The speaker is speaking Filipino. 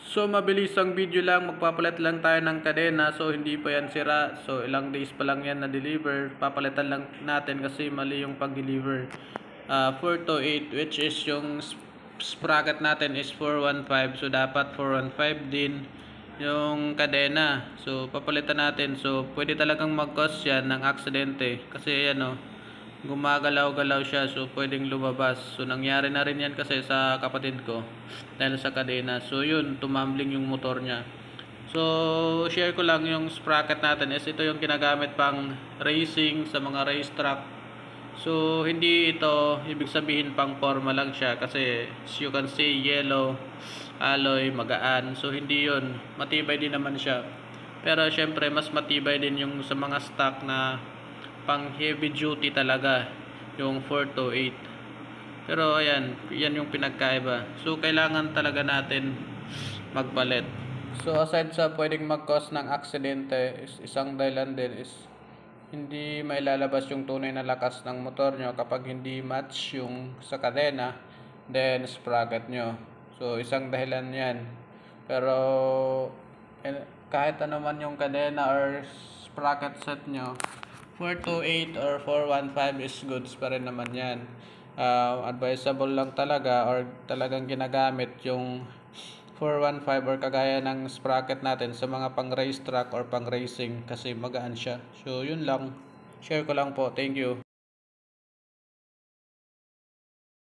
So mabilisang video lang, magpapalit lang tayo ng kadena, so hindi pa yan sira. So ilang days pa lang yan na deliver, papalitan lang natin kasi mali yung pag-deliver. 4 to 8, which is yung sprocket natin is 415, so dapat 415 din yung kadena. So papalitan natin, so pwede talagang mag-cause yan ng aksidente kasi ano, gumagalaw-galaw siya, so pwedeng lumabas. So nangyari na rin yan kasi sa kapatid ko dahil sa kadena. So yun, tumambling yung motor niya. So share ko lang yung sprocket natin is ito yung ginagamit pang racing sa mga race track. So hindi ito ibig sabihin pang forma lang siya kasi as you can see, yellow alloy, magaan. So hindi yun, matibay din naman siya. Pero syempre mas matibay din yung sa mga stock na pang heavy duty talaga, yung 4 to 8. Pero ayan, yan yung pinagkaiba. So kailangan talaga natin magpalit. So aside sa pwedeng mag-cause ng aksidente, isang dahilan din is hindi mailalabas yung tunay na lakas ng motor nyo kapag hindi match yung sa kadena, then sprocket nyo. So isang dahilan yan. Pero kahit ano man yung kadena or sprocket set nyo, 428 or 415 is goods pa rin naman yan. Advisable lang talaga or talagang ginagamit yung 415 or kagaya ng sprocket natin sa mga pang race track or pang racing kasi magaan siya. So yun lang, share ko lang po, thank you.